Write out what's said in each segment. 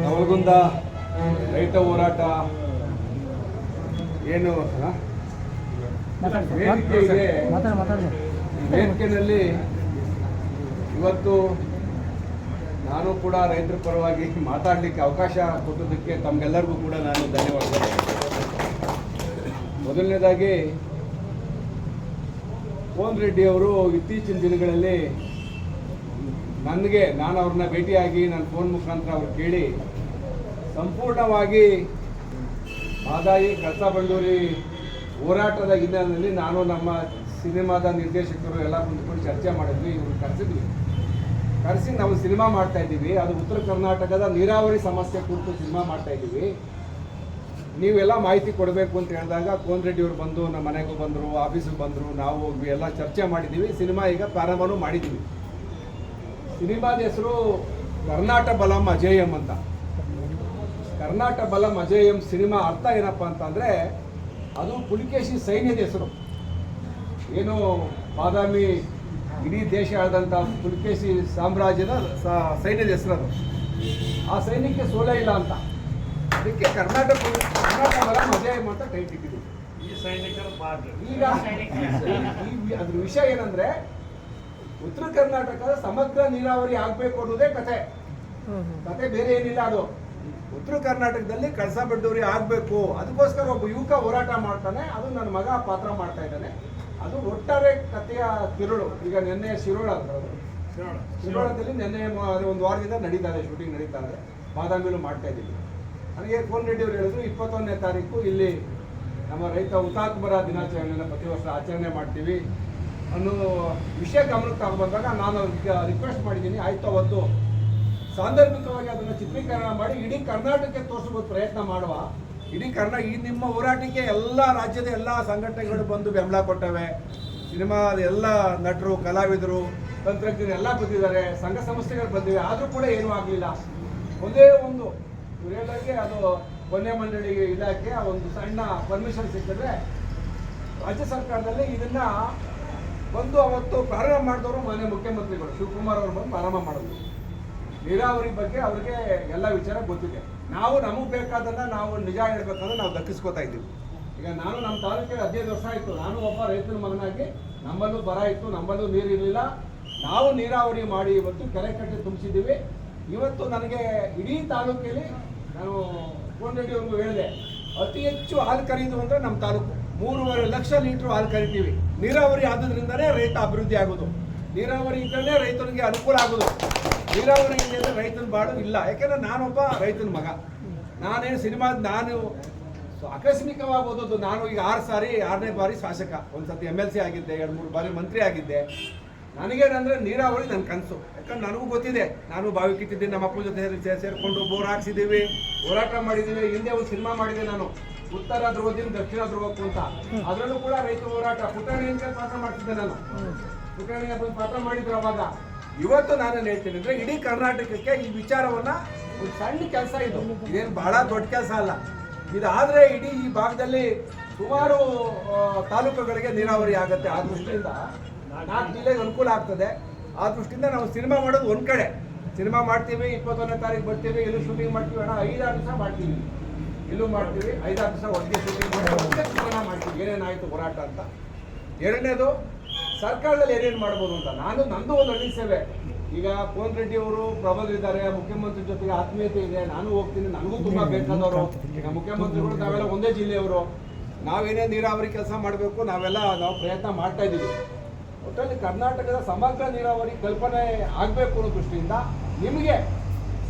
ನವಲಗುಂದ ರೈತ ಹೋರಾಟ ಏನು ವೇದಿಕೆ ಇದೆ, ವೇದಿಕೆಯಲ್ಲಿ ಇವತ್ತು ನಾನು ಕೂಡ ರೈತರ ಪರವಾಗಿ ಮಾತಾಡಲಿಕ್ಕೆ ಅವಕಾಶ ಕೊಟ್ಟದಕ್ಕೆ ತಮಗೆಲ್ಲರಿಗೂ ಕೂಡ ನಾನು ಧನ್ಯವಾದಗಳು. ಮೊದಲನೇದಾಗಿ ಕೋನ್ ರೆಡ್ಡಿ ಅವರು ಇತ್ತೀಚಿನ ದಿನಗಳಲ್ಲಿ ನಾನು ಅವ್ರನ್ನ ಭೇಟಿಯಾಗಿ ನನ್ನ ಫೋನ್ ಮುಖಾಂತರ ಅವ್ರು ಕೇಳಿ ಸಂಪೂರ್ಣವಾಗಿ ಮಾದಾಯಿ ಕಳಸಾ ಬಂಡೂರಿ ಹೋರಾಟದ ಹಿನ್ನೆಲೆಯಲ್ಲಿ ನಾನು ನಮ್ಮ ಸಿನಿಮಾದ ನಿರ್ದೇಶಕರು ಎಲ್ಲ ಕುಂತ್ಕೊಂಡು ಚರ್ಚೆ ಮಾಡಿದ್ವಿ. ಇವ್ರು ಕರೆಸಿ ನಾವು ಸಿನಿಮಾ ಮಾಡ್ತಾ ಇದ್ದೀವಿ. ಅದು ಉತ್ತರ ಕರ್ನಾಟಕದ ನೀರಾವರಿ ಸಮಸ್ಯೆ ಕುರಿತು ಸಿನಿಮಾ ಮಾಡ್ತಾ ಇದ್ದೀವಿ, ನೀವೆಲ್ಲ ಮಾಹಿತಿ ಕೊಡಬೇಕು ಅಂತ ಹೇಳಿದಾಗ ಕೋನ್ ರೆಡ್ಡಿ ಅವರು ಬಂದು ನಮ್ಮ ಮನೆಗೂ ಬಂದರು, ಆಫೀಸಿಗೆ ಬಂದರು, ನಾವು ಎಲ್ಲ ಚರ್ಚೆ ಮಾಡಿದ್ದೀವಿ. ಸಿನಿಮಾ ಈಗ ಪ್ರಾರಂಭನೂ ಮಾಡಿದ್ದೀವಿ. ಸಿನಿಮಾದ ಹೆಸರು ಕರ್ನಾಟಕ ಬಲಂ ಅಜೇಯಂ ಅಂತ. ಕರ್ನಾಟಕ ಬಲಂ ಅಜೇಯಂ ಸಿನಿಮಾ ಅರ್ಥ ಏನಪ್ಪ ಅಂತಂದರೆ, ಅದು ಪುಲಿಕೇಶಿ ಸೈನ್ಯದ ಹೆಸರು. ಏನು ಬಾದಾಮಿ ಇಡೀ ದೇಶ ಆದಂಥ ಪುಲಿಕೇಶಿ ಸಾಮ್ರಾಜ್ಯದ ಸೈನ್ಯದ ಹೆಸರು ಅದು. ಆ ಸೈನ್ಯಕ್ಕೆ ಸೋಲೇ ಇಲ್ಲ ಅಂತ, ಅದಕ್ಕೆ ಕರ್ನಾಟಕ ಬಲಂ ಅಜೇಯಂ ಅಂತ ಟೈಟ್ ಇಟ್ಟಿದ್ದೀವಿ. ಈಗ ಅದ್ರ ವಿಷಯ ಏನಂದ್ರೆ, ಉತ್ತರ ಕರ್ನಾಟಕದ ಸಮಗ್ರ ನೀರಾವರಿ ಆಗಬೇಕು ಅನ್ನೋದೇ ಕತೆ ಬೇರೆ ಏನಿಲ್ಲ. ಅದು ಉತ್ತರ ಕರ್ನಾಟಕದಲ್ಲಿ ಕಳಸಾ ಬಂಡೂರಿ ಆಗಬೇಕು, ಅದಕ್ಕೋಸ್ಕರ ಒಬ್ಬ ಯುವಕ ಹೋರಾಟ ಮಾಡ್ತಾನೆ. ಅದು ನನ್ನ ಮಗ ಪಾತ್ರ ಮಾಡ್ತಾ ಇದ್ದಾನೆ. ಅದು ಒಟ್ಟಾರೆ ಕಥೆಯ ತಿರುಳು. ಈಗ ನಿನ್ನೆ ಶಿರೋಳದಲ್ಲಿ ನಿನ್ನೆ ಒಂದು ವಾರದಿಂದ ನಡೀತಾ ಇದೆ, ಶೂಟಿಂಗ್ ನಡೀತಾ ಇದೆ. ಬಾದಾಮಿಲೂ ಮಾಡ್ತಾ ಇದ್ದೀವಿ. ನನಗೆ ಕೋನ್ ರೆಡ್ಡಿ ಅವರು ಹೇಳಿದ್ರು 21ನೇ ತಾರೀಕು ಇಲ್ಲಿ ನಮ್ಮ ರೈತ ಹುತಾತ್ಮರ ದಿನಾಚರಣೆಯನ್ನು ಪ್ರತಿ ವರ್ಷ ಆಚರಣೆ ಮಾಡ್ತೀವಿ ಅನ್ನೋ ವಿಷಯ ಗಮನಕ್ಕೆ ತಗೊಂಡ್ಬಂದಾಗ ನಾನು ಅವ್ರಿಗೆ ರಿಕ್ವೆಸ್ಟ್ ಮಾಡಿದ್ದೀನಿ. ಆಯಿತು, ಅವತ್ತು ಸಾಂದರ್ಭಿಕವಾಗಿ ಅದನ್ನು ಚಿತ್ರೀಕರಣ ಮಾಡಿ ಇಡೀ ಕರ್ನಾಟಕಕ್ಕೆ ತೋರಿಸಬಹುದು ಪ್ರಯತ್ನ ಮಾಡುವ. ಇಡೀ ನಿಮ್ಮ ಹೋರಾಟಕ್ಕೆ ಎಲ್ಲ ರಾಜ್ಯದ ಎಲ್ಲ ಸಂಘಟನೆಗಳು ಬಂದು ಬೆಂಬಲ ಕೊಟ್ಟವೆ. ಸಿನಿಮಾದ ಎಲ್ಲ ನಟರು, ಕಲಾವಿದರು, ತಂತ್ರಜ್ಞರು ಎಲ್ಲ ಬಂದಿದ್ದಾರೆ, ಸಂಘ ಸಂಸ್ಥೆಗಳು ಬಂದಿವೆ. ಆದರೂ ಕೂಡ ಏನೂ ಆಗಲಿಲ್ಲ. ಒಂದೇ ಒಂದು ಹೇಳಿದಾಗೆ ಅದು ವನ್ಯ ಮಂಡಳಿ ಇಲಾಖೆ ಒಂದು ಸಣ್ಣ ಪರ್ಮಿಷನ್ ಸಿಕ್ಕಿದ್ರೆ ರಾಜ್ಯ ಸರ್ಕಾರದಲ್ಲಿ ಇದನ್ನ ಬಂದು ಅವತ್ತು ಪ್ರಾರಂಭ ಮಾಡಿದವರು ಮಾನ್ಯ ಮುಖ್ಯಮಂತ್ರಿಗಳು ಶಿವಕುಮಾರ್ ಅವರು ಬಂದು ಪ್ರಾರಂಭ ಮಾಡೋದು. ನೀರಾವರಿ ಬಗ್ಗೆ ಅವ್ರಿಗೆ ಎಲ್ಲ ವಿಚಾರ ಗೊತ್ತಿದೆ. ನಾವು ನಮಗೆ ಬೇಕಾದನ್ನ ನಾವು ನಿಜ ಹೇಳ್ಬೇಕಂದ್ರೆ ನಾವು ದಕ್ಕಿಸ್ಕೋತಾ ಇದ್ದೀವಿ. ಈಗ ನಾನು ನಮ್ಮ ತಾಲೂಕಿಗೆ 15 ವರ್ಷ ಆಯಿತು. ನಾನು ಒಬ್ಬ ರೈತನ ಮಗನಾಗಿ ನಮ್ಮಲ್ಲೂ ಬರ ಇತ್ತು, ನಮ್ಮಲ್ಲೂ ನೀರಿರಲಿಲ್ಲ. ನಾವು ನೀರಾವರಿ ಮಾಡಿ ಇವತ್ತು ಕೆರೆ ಕಟ್ಟೆ ತುಂಬಿಸಿದ್ದೀವಿ. ಇವತ್ತು ನನಗೆ ಇಡೀ ತಾಲೂಕಲ್ಲಿ ನಾನು ಕೋನ್ ರೆಡ್ಡಿ ಅವ್ರಿಗೂ ಹೇಳಿದೆ, ಅತಿ ಹೆಚ್ಚು ಹಾಲು ಕರೀದು ಅಂದರೆ ನಮ್ಮ ತಾಲೂಕು 3.5 ಲಕ್ಷ ಲೀಟ್ರ್ ಹಾಲು ಕರಿತೀವಿ. ನೀರಾವರಿ ಆದ್ರಿಂದನೇ ರೈತ ಅಭಿವೃದ್ಧಿ ಆಗೋದು, ನೀರಾವರಿ ಇದ್ದರೆ ರೈತನಿಗೆ ಅನುಕೂಲ ಆಗೋದು. ನೀರಾವರಿ ಇಲ್ಲದೆ ರೈತನ ಬಾಳು ಇಲ್ಲ. ಯಾಕೆಂದರೆ ನಾನೊಬ್ಬ ರೈತನ ಮಗ. ನಾನೇನು ಸಿನಿಮಾದ ನಾನು ಆಕಸ್ಮಿಕವಾಗಿ ಓದೋದು. ನಾನು ಈಗ 6ನೇ ಬಾರಿ ಶಾಸಕ, ಒಂದು ಸತಿ MLC ಆಗಿದ್ದೆ, 2-3 ಬಾರಿ ಮಂತ್ರಿ ಆಗಿದ್ದೆ. ನನಗೇನಂದರೆ ನೀರಾವರಿ ನನ್ನ ಕನಸು. ಯಾಕಂದ್ರೆ ನನಗೂ ಗೊತ್ತಿದೆ, ನಾನು ಬಾವಿ ಕಿತ್ತಿದ್ದೀನಿ, ನಮ್ಮ ಅಪ್ಪನ ಜೊತೆ ಸೇರಿಕೊಂಡು ಬೋರ್ ಹಾಕ್ಸಿದ್ದೀವಿ, ಹೋರಾಟ ಮಾಡಿದ್ದೀವಿ. ಹಿಂದೆ ಒಂದು ಸಿನಿಮಾ ಮಾಡಿದೆ ನಾನು, ಉತ್ತರ ಧ್ರುವದಿಂದ ದಕ್ಷಿಣ ಧ್ರುವಕ್ಕೂ ಅಂತ. ಅದರಲ್ಲೂ ಕೂಡ ರೈತ ಹೋರಾಟ ಪುಟಾಣಿಯಿಂದ ಪಾತ್ರ ಮಾಡ್ತಿದ್ದೆ ನಾನು. ಪುಟಾಣಿಯ ಪಾತ್ರ ಮಾಡಿದ್ರು ಅವಾಗ. ಇವತ್ತು ನಾನೇನು ಹೇಳ್ತೀನಿ ಅಂದರೆ, ಇಡೀ ಕರ್ನಾಟಕಕ್ಕೆ ಈ ವಿಚಾರವನ್ನು ಒಂದು ಸಣ್ಣ ಕೆಲಸ, ಇದೇನು ಬಹಳ ದೊಡ್ಡ ಕೆಲಸ ಅಲ್ಲ. ಇದಾದರೆ ಇಡೀ ಈ ಭಾಗದಲ್ಲಿ ಸುಮಾರು ತಾಲೂಕುಗಳಿಗೆ ನೀರಾವರಿ ಆಗುತ್ತೆ. ಆ ದೃಷ್ಟಿಯಿಂದ 4 ಜಿಲ್ಲೆಗೆ ಅನುಕೂಲ ಆಗ್ತದೆ. ಆ ದೃಷ್ಟಿಯಿಂದ ನಾವು ಸಿನಿಮಾ ಮಾಡೋದು ಒಂದು ಕಡೆ ಸಿನಿಮಾ ಮಾಡ್ತೀವಿ. 21ನೇ ತಾರೀಕು ಬರ್ತೀವಿ, ಇಲ್ಲೂ ಶೂಟಿಂಗ್ ಮಾಡ್ತೀವಿ. 5-6 ದಿವಸ ಮಾಡ್ತೀವಿ, ಇಲ್ಲೂ ಮಾಡ್ತೀವಿ. 5-6 ದಿವಸ ಒಟ್ಟಿಗೆ ಶೂಟಿಂಗ್ ಮಾಡ್ತೀವಿ. ಏನೇನಾಯಿತು ಹೋರಾಟ ಅಂತ. ಎರಡನೇದು, ಸರ್ಕಾರದಲ್ಲಿ ಏನೇನು ಮಾಡ್ಬೋದು ಅಂತ. ನಂದು ಒಂದು ಹಳ್ಳಿ ಸೇವೆ. ಈಗ ಕೋನ್ ರೆಡ್ಡಿ ಅವರು ಪ್ರಬಲರಿದ್ದಾರೆ, ಮುಖ್ಯಮಂತ್ರಿ ಜೊತೆಗೆ ಆತ್ಮೀಯತೆ ಇದೆ. ನಾನು ಹೋಗ್ತೀನಿ, ನನಗೂ ತುಂಬ ಬೇಕಾದವರು. ಈಗ ಮುಖ್ಯಮಂತ್ರಿಗಳು ನಾವೆಲ್ಲ ಒಂದೇ ಜಿಲ್ಲೆಯವರು. ನಾವೇನೇ ನೀರಾವರಿ ಕೆಲಸ ಮಾಡಬೇಕು, ನಾವು ಪ್ರಯತ್ನ ಮಾಡ್ತಾ ಇದ್ದೀವಿ. ಒಟ್ಟಲ್ಲಿ ಕರ್ನಾಟಕದ ಸಮಗ್ರ ನೀರಾವರಿ ಕಲ್ಪನೆ ಆಗಬೇಕು ಅನ್ನೋ ದೃಷ್ಟಿಯಿಂದ ನಿಮಗೆ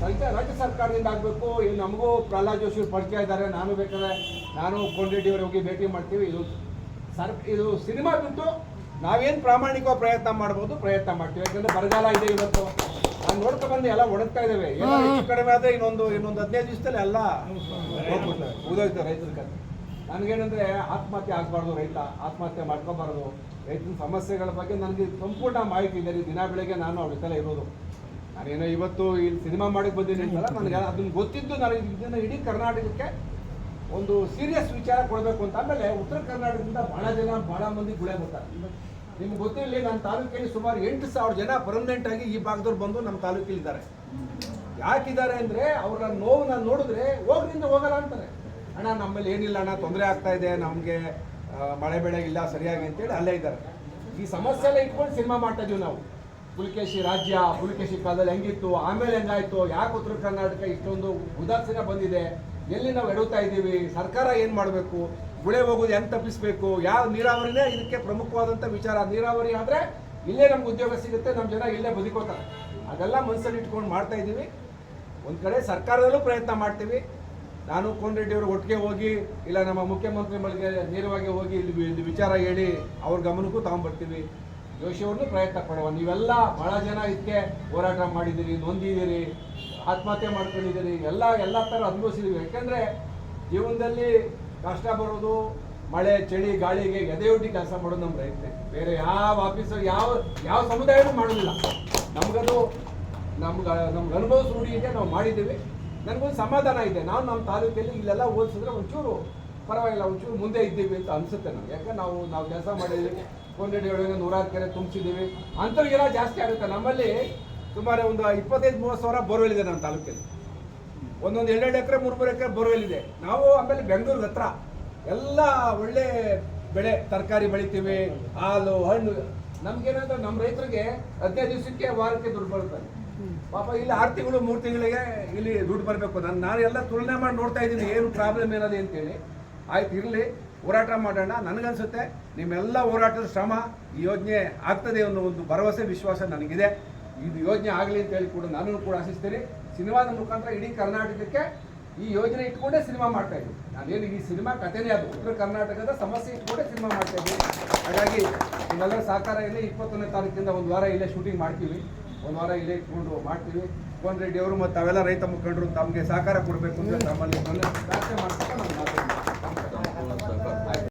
ರಾಜ್ಯ ಸರ್ಕಾರದಿಂದ ಆಗಬೇಕು. ಇಲ್ಲಿ ನಮಗೂ ಪ್ರಹ್ಲಾದ್ ಜೋಶಿ ಪರಿಚಯ ಇದ್ದಾರೆ. ನಾನು ಕೋನ್ ರೆಡ್ಡಿ ಅವರು ಹೋಗಿ ಭೇಟಿ ಮಾಡ್ತೀವಿ. ಇದು ಸಿನಿಮಾ ಬಿಟ್ಟು ನಾವೇನು ಪ್ರಾಮಾಣಿಕವಾಗಿ ಪ್ರಯತ್ನ ಮಾಡ್ಬೋದು, ಪ್ರಯತ್ನ ಮಾಡ್ತೀವಿ. ಯಾಕಂದರೆ ಬರಗಾಲ ಇದೆ. ಇವತ್ತು ನಾನು ನೋಡ್ಕೊಂಡ್ಬಂದು ಎಲ್ಲ ಒಣಗ್ತಾ ಇದ್ದೇವೆ. ಏನೋ ಹೆಚ್ಚು ಕಡಿಮೆ ಆದರೆ ಇನ್ನೊಂದು 15 ದಿವಸದಲ್ಲಿ ಎಲ್ಲ ಉದೋಯ್ತು ರೈತರ ಕತೆ. ನನಗೇನಂದರೆ, ಆತ್ಮಹತ್ಯೆ ಆಗಬಾರ್ದು, ರೈತ ಆತ್ಮಹತ್ಯೆ ಮಾಡ್ಕೋಬಾರ್ದು. ರೈತನ ಸಮಸ್ಯೆಗಳ ಬಗ್ಗೆ ನನಗೆ ಸಂಪೂರ್ಣ ಮಾಹಿತಿ ಇದೆ. ದಿನ ಬೆಳಗ್ಗೆ ನಾನು ಅವ್ರ ಜೊತೆ ಇರೋದು. ನಾನೇನೋ ಇವತ್ತು ಇಲ್ಲಿ ಸಿನಿಮಾ ಮಾಡಕ್ಕೆ ಬಂದಿದ್ದೀನಿ ಅಂತಲ್ಲ, ನನಗೆ ಅದನ್ನು ಗೊತ್ತಿದ್ದು ನನಗೆ ಇದನ್ನು ಇಡೀ ಕರ್ನಾಟಕಕ್ಕೆ ಒಂದು ಸೀರಿಯಸ್ ವಿಚಾರ ಕೊಡಬೇಕು ಅಂತ. ಆಮೇಲೆ ಉತ್ತರ ಕರ್ನಾಟಕದಿಂದ ಭಾಳ ಮಂದಿ ಗುಳೆ ಬರ್ತಾರೆ. ನಿಮ್ಗೆ ಗೊತ್ತಿರಲಿ, ನನ್ನ ತಾಲೂಕಲ್ಲಿ ಸುಮಾರು 8,000 ಜನ ಪರ್ಮನೆಂಟ್ ಆಗಿ ಈ ಭಾಗದವ್ರು ಬಂದು ನಮ್ಮ ತಾಲೂಕಲ್ಲಿ ಇದ್ದಾರೆ. ಯಾಕಿದ್ದಾರೆ ಅಂದರೆ ಅವರ ನೋವನ್ನ ನೋಡಿದ್ರೆ ಹೋಗ್ರಿಂದ ಹೋಗಲ್ಲ ಅಂತಾರೆ. ಅಣ್ಣ ನಮ್ಮಲ್ಲಿ ಏನಿಲ್ಲ ಅಣ್ಣ, ತೊಂದರೆ ಆಗ್ತಾ ಇದೆ ನಮಗೆ, ಮಳೆ ಬೆಳೆ ಇಲ್ಲ ಸರಿಯಾಗಿ ಅಂತೇಳಿ ಅಲ್ಲೇ ಇದ್ದಾರೆ. ಈ ಸಮಸ್ಯೆ ಎಲ್ಲ ಇಟ್ಕೊಂಡು ಸಿನಿಮಾ ಮಾಡ್ತಾ ಇದೀವಿ ನಾವು. ಪುಲಿಕೇಶಿ ರಾಜ್ಯ, ಪುಲಿಕೇಶಿ ಕಾಲದಲ್ಲಿ ಹೆಂಗಿತ್ತು, ಆಮೇಲೆ ಹೆಂಗಾಯ್ತು, ಯಾಕೆ ಉತ್ತರ ಕರ್ನಾಟಕ ಇಷ್ಟೊಂದು ಉದಾಸೀನ ಬಂದಿದೆ, ಎಲ್ಲಿ ನಾವು ಎಡುತ್ತಾ ಇದ್ದೀವಿ, ಸರ್ಕಾರ ಏನು ಮಾಡಬೇಕು, ಗುಳೆ ಹೋಗೋದು ಹೆಂಗೆ ತಪ್ಪಿಸ್ಬೇಕು, ಯಾವ ನೀರಾವರಿನೇ ಇದಕ್ಕೆ ಪ್ರಮುಖವಾದಂಥ ವಿಚಾರ. ನೀರಾವರಿ ಆದರೆ ಇಲ್ಲೇ ನಮ್ಗೆ ಉದ್ಯೋಗ ಸಿಗುತ್ತೆ, ನಮ್ಮ ಜನ ಇಲ್ಲೇ ಬದುಕೋತಾರೆ. ಅದೆಲ್ಲ ಮನಸ್ಸಲ್ಲಿ ಇಟ್ಕೊಂಡು ಮಾಡ್ತಾ ಇದ್ದೀವಿ. ಒಂದು ಕಡೆ ಸರ್ಕಾರದಲ್ಲೂ ಪ್ರಯತ್ನ ಮಾಡ್ತೀವಿ. ನಾನು ಕೋನ್ ರೆಡ್ಡಿ ಅವರು ಒಟ್ಟಿಗೆ ಹೋಗಿ, ಇಲ್ಲ ನಮ್ಮ ಮುಖ್ಯಮಂತ್ರಿಗಳಿಗೆ ನೇರವಾಗಿ ಹೋಗಿ ಇಲ್ಲಿ ವಿಚಾರ ಹೇಳಿ ಅವ್ರ ಗಮನಕ್ಕೂ ತಗೊಂಡ್ಬರ್ತೀವಿ. ಜೋಶಿ ಅವ್ರನ್ನೂ ಪ್ರಯತ್ನ ಪಡುವ. ನೀವೆಲ್ಲ ಭಾಳ ಜನ ಇದಕ್ಕೆ ಹೋರಾಟ ಮಾಡಿದ್ದೀರಿ, ನೊಂದಿದ್ದೀರಿ, ಆತ್ಮಹತ್ಯೆ ಮಾಡ್ಕೊಂಡಿದ್ದೀರಿ, ಎಲ್ಲ ಥರ ಅನುಭವಿಸಿದ್ದೀವಿ. ಯಾಕೆಂದರೆ ಜೀವನದಲ್ಲಿ ಕಷ್ಟ ಬರೋದು ಮಳೆ ಚಳಿ ಗಾಳಿಗೆ ಎದೆಯೊಡ್ಡಿ ಕೆಲಸ ಮಾಡೋದು ನಮ್ಮ ರೈತನೇ. ಬೇರೆ ಯಾವ ಆಫೀಸರ್ ಯಾವ ಸಮುದಾಯನೂ ಮಾಡೋದಿಲ್ಲ. ನಮಗದು ನಮ್ಗೆ ಅನುಭವಿಸ್ ರೂಢಿ ಇದೆ, ನಾವು ಮಾಡಿದ್ದೀವಿ. ನನಗೊಂದು ಸಮಾಧಾನ ಇದೆ. ನಾವು ನಮ್ಮ ತಾಲೂಕಲ್ಲಿ ಇಲ್ಲೆಲ್ಲ ಹೋಲಿಸಿದ್ರೆ ಒಂಚೂರು ಪರವಾಗಿಲ್ಲ, ಒಂಚೂರು ಮುಂದೆ ಇದ್ದೀವಿ ಅಂತ ಅನಿಸುತ್ತೆ ನಮ್ಗೆ. ಯಾಕೆ ನಾವು ಕೆಲಸ ಮಾಡಿದ್ದೀವಿ. ಕೋನ್ ಒಳಗೆ 100 ಕೆರೆ ತುಂಬಿಸಿದ್ದೀವಿ. ಅಂಥವ್ರಿಗೆಲ್ಲ ಜಾಸ್ತಿ ಆಗುತ್ತೆ. ನಮ್ಮಲ್ಲಿ ಸುಮಾರು ಒಂದು 25-30 ಸಾವಿರ ಬೋರ್ವೆಲ್ ಇದೆ ನಮ್ಮ ತಾಲೂಕಲ್ಲಿ. ಒಂದೊಂದು 2 ಎಕರೆ 3 ಎಕರೆ ಬೋರ್ವೆಲ್ ಇದೆ. ನಾವು ಆಮೇಲೆ ಬೆಂಗಳೂರು ಹತ್ರ ಎಲ್ಲ ಒಳ್ಳೆ ಬೆಳೆ ತರಕಾರಿ ಬೆಳಿತೀವಿ, ಹಾಲು ಹಣ್ಣು. ನಮ್ಗೇನಂದ್ರೆ ನಮ್ಮ ರೈತರಿಗೆ 15 ದಿವಸಕ್ಕೆ ವಾರಕ್ಕೆ ದುಡ್ಡು ಬರುತ್ತೆ. ಪಾಪ ಇಲ್ಲಿ 6 ತಿಂಗಳು 3 ತಿಂಗಳಿಗೆ ಇಲ್ಲಿ ದುಡ್ಡು ಬರಬೇಕು. ನಾನು ಎಲ್ಲ ತುಲನೆ ಮಾಡಿ ನೋಡ್ತಾ ಇದ್ದೀನಿ ಏನು ಪ್ರಾಬ್ಲಮ್ ಏನದೆ ಅಂತೇಳಿ. ಆಯ್ತು ಇರಲಿ, ಹೋರಾಟ ಮಾಡೋಣ. ನನಗನ್ಸುತ್ತೆ ನಿಮ್ಮೆಲ್ಲ ಹೋರಾಟದ ಶ್ರಮ ಈ ಯೋಜನೆ ಆಗ್ತದೆ ಅನ್ನೋ ಒಂದು ಭರವಸೆ ವಿಶ್ವಾಸ ನನಗಿದೆ. ಇದು ಯೋಜನೆ ಆಗಲಿ ಅಂತೇಳಿ ಕೂಡ ನಾನು ಕೂಡ ಆಶಿಸ್ತೀನಿ. ಸಿನಿಮಾದ ಮುಖಾಂತರ ಇಡೀ ಕರ್ನಾಟಕಕ್ಕೆ ಈ ಯೋಜನೆ ಇಟ್ಕೊಂಡೇ ಸಿನಿಮಾ ಮಾಡ್ತಾ ಇದ್ದೀನಿ. ನಾನೇನು ಈ ಸಿನಿಮಾ ಕಥೆನೇ ಅದು ಉತ್ತರ ಕರ್ನಾಟಕದ ಸಮಸ್ಯೆ ಇಟ್ಕೊಂಡೇ ಸಿನಿಮಾ ಮಾಡ್ತಾ ಇದ್ದೀನಿ. ಹಾಗಾಗಿ ನಿಮ್ಮೆಲ್ಲರ ಸಹಕಾರ ಇಲ್ಲಿ 21ನೇ ತಾರೀಕಿಂದ ಒಂದು ವಾರ ಇಲ್ಲೇ ಶೂಟಿಂಗ್ ಮಾಡ್ತೀವಿ. ಒಂದು ವಾರ ಇಲ್ಲೇ ಇಟ್ಕೊಂಡು ಮಾಡ್ತೀವಿ. ಕೋನ್ ರೆಡ್ಡಿ ಅವರು ಮತ್ತು ಅವೆಲ್ಲ ರೈತ ಮುಖಂಡರು ತಮಗೆ ಸಹಕಾರ ಕೊಡಬೇಕು ಅಂತ ನಮ್ಮಲ್ಲಿ ಪ್ರಾರ್ಥನೆ ಮಾಡ್ತೀವಿ.